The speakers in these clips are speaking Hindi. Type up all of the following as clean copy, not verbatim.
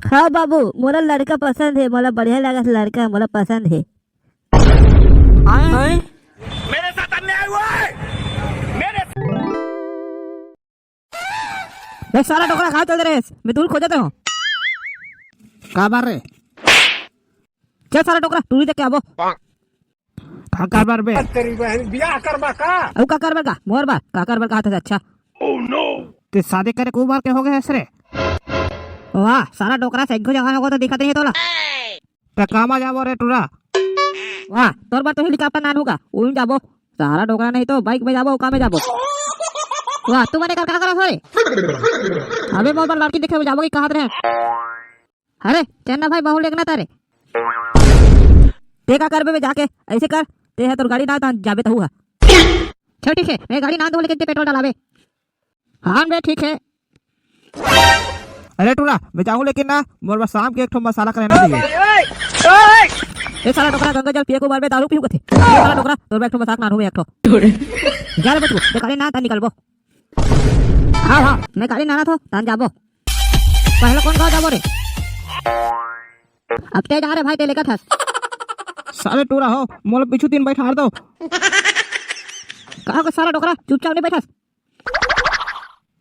हाँ बाबू, मोला लड़का पसंद है, मोला बढ़िया लगा लड़का मोला पसंद है। आए मेरे साथ अन्याय हुआ है। मेरे देख सारा टोकरा कहाँ चल रहे मैं दूर खोजते हूँ। कहाँ बार रे चल सारा टोकरा तू ही देख के आबो। कहाँ कार बार बे तेरी बहन बियाह करवा का। अब का कार बार का मोर बार का कार बार कहा था अच्छा। Oh no. ते शादी करे को बार के हो गए रे। वाह सारा टोकरा सैगो जगह को तो दिखत नहीं तोला। ते कामा जाबो रे टूरा। वाह तोर बार तो हेलीकॉप्टर नान होगा उन जाबो। सारा टोकरा नहीं तो बाइक में जाबो का में जाबो। वाह तू मैंने क्या करा रे। अबे मोर बार लड़की देखे जाबो की कहां रहे। अरे चन्ना भाई बहु लेगना तारे ते का कर बे जाके ऐसे कर ते है तोर गाड़ी ना जाबे तो हुआ। चल ठीक है मैं गाड़ी ना दो लेकिन पेट्रोल डालाबे। हाँ बे ठीक है। अरे टूरा मैं जाऊँ लेकिन ना मोर बस शाम के एक ठो मसाला करना चाहिए। ए सारा टोकरा गंगा जल पिए को बार में दारू पीऊ कथे। सारा टोकरा तोर एक ठो मसाक ना हो एक ठो। जा रे बच्चू ते गाड़ी ना ता निकलबो। हां हां मैं गाड़ी ना तो ता जाबो। पहले कौन गाँव जाबो रे। अब ते जा रे भाई ते लेकर था। सारे टूरा हो मोल पीछू तीन बैठा दो। कहा को सारा टोकरा चुपचाप नहीं बैठा।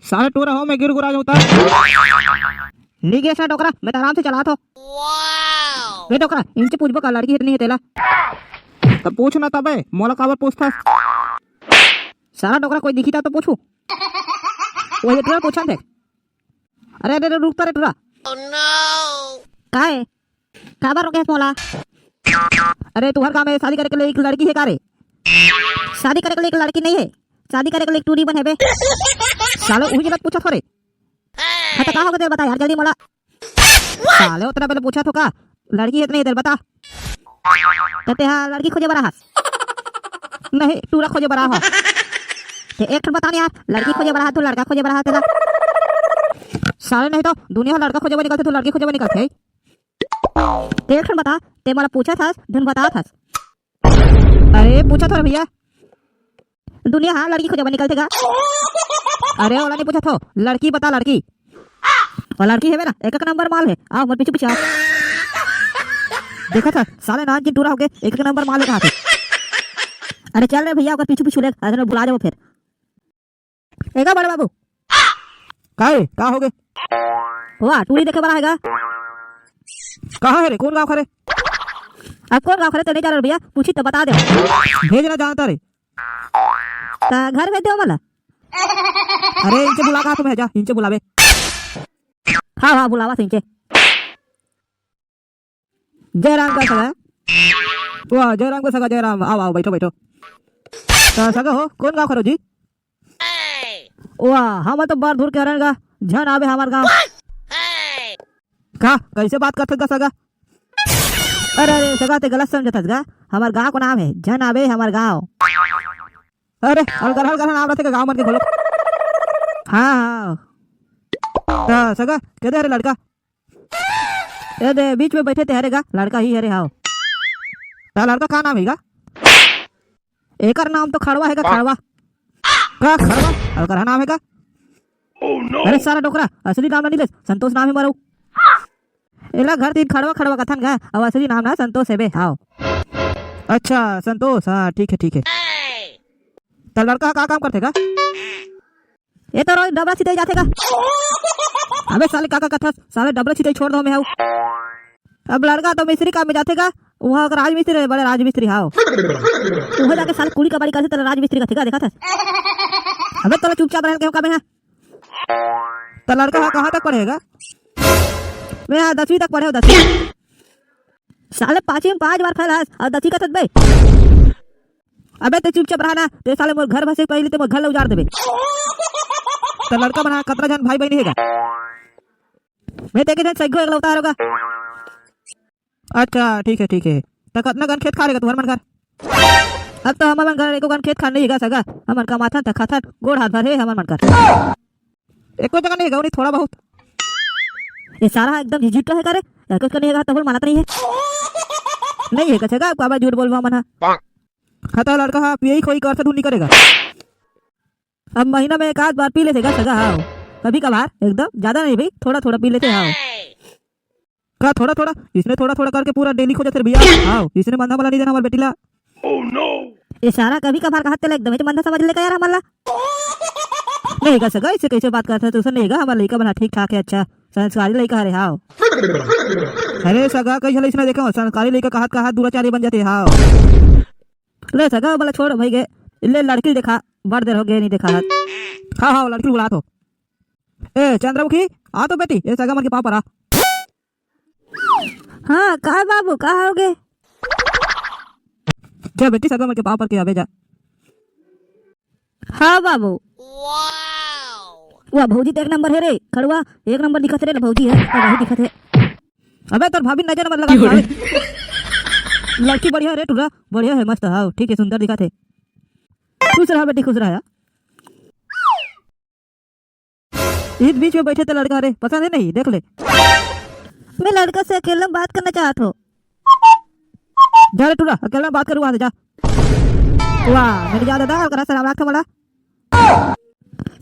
सारे टूरा हो मैं गिर गुरा जाऊँ नहीं गया सारा टोकरा मैं तो आराम से चला तो। ये टोकरा इनसे पूछबो का लड़की इतनी है तेला। तब पूछना तब है मोला काबर पूछता। सारा टोकरा कोई दिखी था तो पूछू। वही टूरा पूछा थे। अरे अरे रुकता रे टूरा। काहे काबर रोके मोला। अरे तू हर काम में शादी करे के लिए एक लड़की है का रे। शादी करे के लिए एक लड़की नहीं है शादी करे के लिए एक टूरी बन है बे। साले वही जगह पूछा थोड़े। हाँ तो कहाँ होगा तेरे बता यार जल्दी मोला। साले उतना पहले पूछा तो का लड़की इतनी इधर बता। कहते हाँ लड़की खोजे बड़ा हाथ नहीं टूरा खोजे बड़ा हो। एक बता नहीं यार लड़की खोजे बड़ा हाथ तो लड़का खोजे बड़ा हाथ तेरा। साले नहीं तो दुनिया लड़का खोजे निकलते तो लड़की खोजे निकलते। एक बता ते मला पूछा था धन बता था। अरे पूछा था भैया दुनिया हाँ लड़की खोजे निकलते का। अरे ओला नहीं पूछा था लड़की बता लड़की और लड़की है मेरा एक नंबर माल है। आओ मत पीछे पीछे आओ। देखा था साले नाच जिन टूरा हो गए एक नंबर माल है कहा थे। अरे चल रहे भैया अगर पीछे पीछे ले बुला जाओ फिर। एक बड़े बाबू काहे का हो गए। वाह टूरी देखे बड़ा हैगा। कहाँ है रे कौन गाँव खरे। अब कौन गाँव खरे तो नहीं जा रहा भैया पूछी तो बता दे। भेजना जानता रे घर भेज दो मला। अरे इनसे बुला कहा तुम है जा इनसे बुलावे। हाँ हाँ बुलावा इनसे। जयराम का सगा। वाह जयराम का सगा जयराम आओ आओ बैठो बैठो। तो सगा हो कौन गाँव खरो जी। वाह हम तो बार दूर के रहेगा झन आवे हमार गाँव। का कैसे बात करते का सगा। अरे अरे सगा ते गलत समझता गा हमार गाँव को नाम है झन आवे हमार गाँव। अरे हलकर नाम रहते गाँव मन के खोलो। हाँ हाँ सगा कहते अरे लड़का ये बीच में बैठे थे हरेगा लड़का ही हरे हाओ। लड़का का नाम है एक नाम तो खड़वा है खड़वा का खड़वा हलकर नाम है। अरे सारा टोकरा असली नाम नहीं ले संतोष नाम है मारो। एला घर तीन खड़वा खड़वा कथन गा अब असली नाम ना संतोष है बे हाओ। अच्छा संतोष हाँ ठीक है। तो लड़का का काम करते का ये तो रोज डबरा सीधे जाते का। अबे साले काका कथा साले डबरा सीधे छोड़ दो मैं हाउ। अब लड़का तो मिस्त्री काम में जाते का वहाँ का राजमिस्त्री है बड़े राजमिस्त्री हाओ। वहाँ जाके साले कुली का बाड़ी करते तेरा राजमिस्त्री का ठेका देखा था। अबे तो चुपचाप रह के काम है। तो लड़का कहाँ तक पढ़ेगा। मैं 10वीं तक पढ़े 10वीं। साले 5वीं में 5 बार फेल और 10वीं का तक बे। अबे तो चुपचाप रहना तो साले मोर घर बसे पहले तो मोर घर ले उजाड़ देबे। तो लड़का बना कतरा जन भाई बहन हैगा मैं देखे जन सैगो एकलौता होगा। अच्छा ठीक है तो कितना गन खेत खा लेगा तुम्हारे मन घर। अब तो हमारे मन घर एको गन खेत खा नहीं हैगा सगा हमन का माथा तक खाता गोड़ हाथ भर है हमारे मन कर एको जगह नहीं हैगा थोड़ा बहुत। ये सारा एकदम झिझक है करे एको का नहीं हैगा तो मानत नहीं है नहीं है सगा काबा झूठ बोलवा मन खाता लड़का हाँ पिए खोई कर से दूर नहीं करेगा। अब महीना में एक आध बार पी लेते सगा हाँ कभी कभार एकदम ज्यादा नहीं भाई थोड़ा थोड़ा पी लेते हाँ। का थोड़ा थोड़ा इसने थोड़ा थोड़ा करके पूरा डेली खोजा तेरे भैया। हाँ इसने बंधा वाला नहीं देना हमारे बेटीला। इशारा कभी कभार का हाथ एकदम मंदा समझ लेगा यार हमारा। नहीं का सगा इससे कैसे बात करता है, तो नहीं हमारा लड़का बना ठीक ठाक है, अच्छा संस्कारी लड़का है। हाँ अरे सगा कहीं हल इसने देखा संस्कारी लड़का का हाथ का हाथ दूराचारी बन जाते। हाँ ले सगा बोला छोड़ भाई गए ले लड़की देखा बड़ देर हो गए नहीं देखा हाथ। हाँ हाँ लड़की बुला तो ए चंद्रमुखी आ तो बेटी ये सगा मन के पापा रहा। हाँ कहा बाबू कहा हो गए। जा बेटी सगा मन के पापा के आवे जा। हाँ बाबू वाह भौजी तो एक नंबर है रे खड़ुआ, एक नंबर दिखत रे भौजी है तो वही दिखत है। अबे तोर भाभी नजर मत लगा लड़की बढ़िया रे टूरा बढ़िया है मस्त। हाँ ठीक है सुंदर दिखा थे। खुश रहा बेटी खुश रहा। इस बीच में बैठे थे लड़का रे पसंद है नहीं देख ले। मैं लड़का से अकेला बात करना चाहता हूँ। जा रे टूरा अकेला बात करूँ वहां से जा। वाह मेरी याद है करा सर राख बड़ा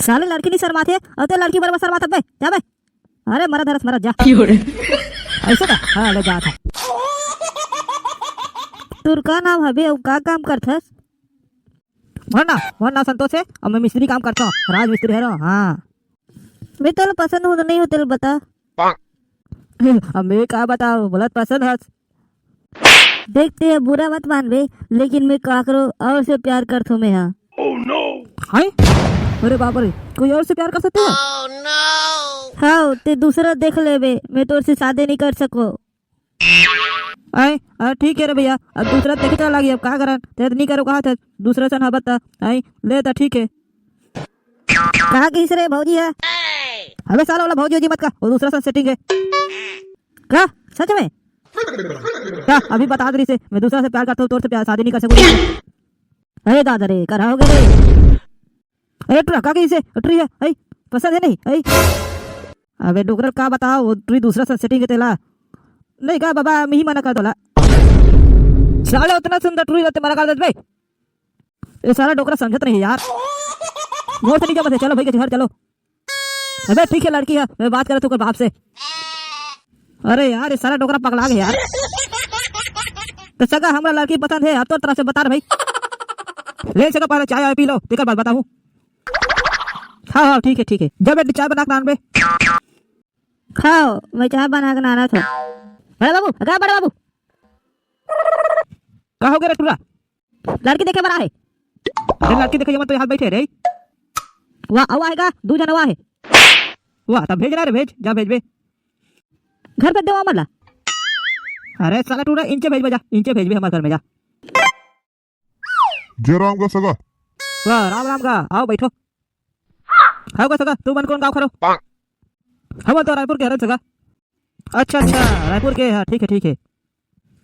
साले लड़की नहीं शर्माते और तो लड़की बराबर शर्माता बे जा बे। अरे मरा धरस मरा जा ऐसा का। हाँ ले जा था तुर का नाम हबे और का काम करथस। वरना संतोष है और मैं मिस्त्री काम करता हूँ राज मिस्त्री है। हाँ मैं तो पसंद हूँ नहीं होते बता। अब मैं क्या बताओ बोला पसंद है। देखते हैं बुरा मत मान बे लेकिन मैं काकरो और से प्यार करता हूँ मैं। हाँ हाय अरे बाप रे कोई और से प्यार कर सकते हैं। हाँ ते दूसरा देख ले बे मैं तो उससे शादी नहीं कर सको। आई ठीक है रे भैया अब दूसरा देखे चला लगी अब कहा करन तेरे नहीं करो कहा था दूसरा सन हाँ बता आई ले तो ठीक है। कहा किस रे भौजी है। अबे साला वाला भौजी मत का वो दूसरा सन सेटिंग है। क्या सच में। क्या अभी बता दे से मैं दूसरा से प्यार करता हूँ तोर से प्यार शादी नहीं कर सकूंगा। अरे दादा रे कराओगे रे। अरे ट्रका के इसे ट्री है आई पसंद है नहीं आई। अबे डोगरल का बताओ वो ट्री दूसरा सन सेटिंग है तेला नहीं का बाबा मैं ही मना कर दोला। साला उतना सुंदर ट्री रहते मना कर दे भाई। ये सारा डोकरा समझत नहीं यार मोर से नहीं जमत है। चलो भाई के घर चलो। अबे ठीक है लड़की है मैं बात कर तू कर बाप से। अरे यार ये सारा डोकरा पकड़ा गया यार। तो सगा हमरा लड़की पसंद है अब तो तरफ से बता रहे भाई। ले सगा पहले चाय पी लो तेकर बाद बताऊं। हाँ हाँ ठीक है जब चाय बना के बे खाओ मैं चाय बना के आना था। बड़े बाबू क्या बड़े बाबू कहा हो गया टूरा लड़की देखे बड़ा है। अरे लड़की देखे मत तो यहाँ बैठे रे। वाह आवा है का दू जना है। वाह तब भेज रहा रे भेज जा भेज बे घर पे देवा मरला। अरे साला टूरा इंचे भेज बे जा इंचे भेज बे हमारे घर में जा। जय राम का सगा। वाह राम राम का आओ बैठो। हाँ का सगा तू मन कौन गाँव खरो। हम तो रायपुर के हरन सगा। अच्छा रायपुर के। हाँ ठीक है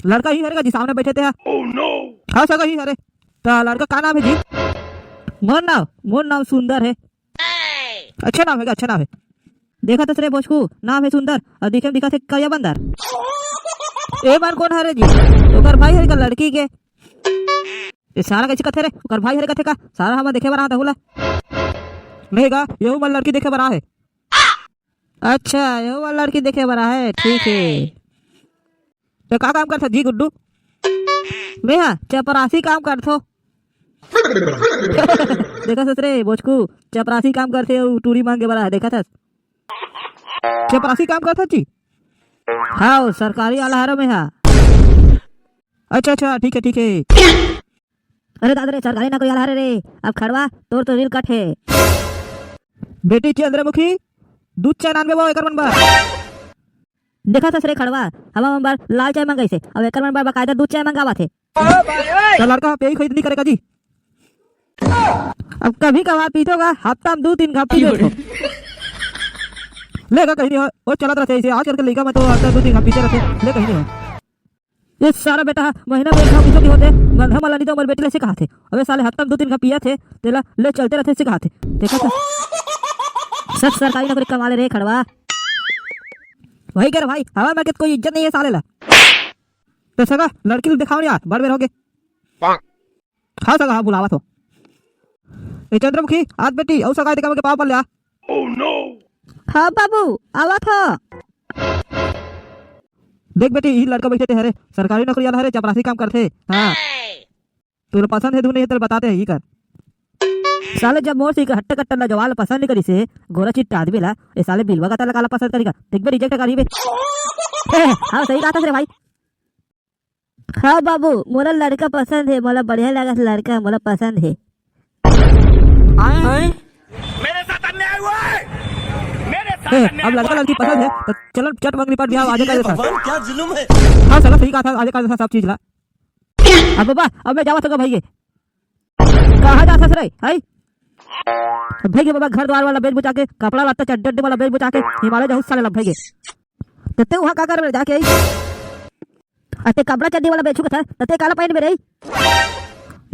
लड़का ही हरेगा जी सामने बैठे थे। हाँ सगा ही हरे तो लड़का का नाम है जी। मोर नाम सुंदर है। अच्छा नाम है देखा तो रे भोजकू नाम है सुंदर और दिखे में दिखा थे करिया बंदर। ए बार कौन हरे जी ओकर भाई हरे का लड़की के ये सारा कैसे कथे रे ओकर भाई हरे कथे का सारा हम देखे बरा होला नहीं का यहू वाला लड़की देखे बरा है। अच्छा यहू वाला लड़की देखे बरा है ठीक है। तो का काम करता जी गुड्डू। मैं हाँ चपरासी काम करथो। देखा ससरे भोजकू चपरासी काम करते टूरी मांगे बरा है देखा था चपरासी काम करता जी। हाँ सरकारी आलहारा में। हाँ अच्छा ठीक है। अरे दादा रे सरकारी ना कोई आलहारे रे अब खड़वा तोर तो रील कट है। बेटी चंद्रमुखी दूध चाय नान वो एक मन बार देखा था सरे खड़वा हवा मन बार लाल चाय मंगाई से अब एक मन बार बकायदा दूध चाय मंगावा थे। तो लड़का पे ही खरीद नहीं करेगा जी। अब कभी कभार पीतोगा हफ्ता में 2-3 घाप पी लेगा कहीं नहीं हो वो चलत रहते ऐसे आजकल के लड़का में तो हफ्ता 2-3 घाप पीते रहते ले कहीं नहीं हो। ये सारा बेटा महीना में एक घाप पीते होते गंधा वाला नहीं तो हमारे बेटे से कहा थे अबे साले हफ्ता में 2-3 घाप पिया थे तेला ले चलते रहते से कहा थे देखा था सब सरकारी नौकरी कमा ले रे खड़वा। वही कह रहा भाई हवा में कोई इज्जत नहीं है साले ला। तो सगा लड़की दिखाओ यार बड़ बेर हो गए। हाँ सगा हाँ बुलावा तो ए चंद्रमुखी आज बेटी और सगा दिखा के पाव पर ले। हाँ बाबू आवा था। देख बेटी यही लड़का बैठे थे हरे सरकारी नौकरी वाला हरे चपरासी काम करते। हाँ तुझे पसंद है तू नहीं तो बताते ही कर। साले जब मोर से हट्टा कट्टा ना जवाल पसंद नहीं करी से गोरा चिट्ट आदमी ला ए साले बिलवा का तला काला पसंद करेगा देख बे रिजेक्ट करी बे। हां सही कहा था रे भाई। हाँ बाबू मोला लड़का पसंद है मोला बढ़िया लगा लड़का मोला पसंद है। मेरे साथ अन्याय हुआ है मेरे साथ ए, अन्याय अब लड़का लड़की पसंद है तो चलो चट मंगनी पर ब्याह आजे का जैसा। क्या जुल्म है। हाँ चलो सही कहा था आजे का जैसा सब चीज ला। अब बाबा अब मैं जावा सको भाई कहाँ जा सस रे हाय भाई के बाबा घर द्वार वाला बेच बुचा के कपड़ा लत्ता चड्डे अड्डे वाला बेच बुचा के हिमालय जाऊँ साले भाई के तते वहाँ का कर जाके आई अते कपड़ा चड्डी वाला बेचू का था तते काला पहन में रही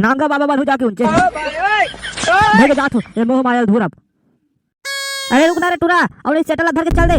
नांगा बाबा बालू जाके उनचे भाई के जात हो ये मोह माया धूर अब। अरे रुक ना रे टूरा और इस चटला धर के चल दे।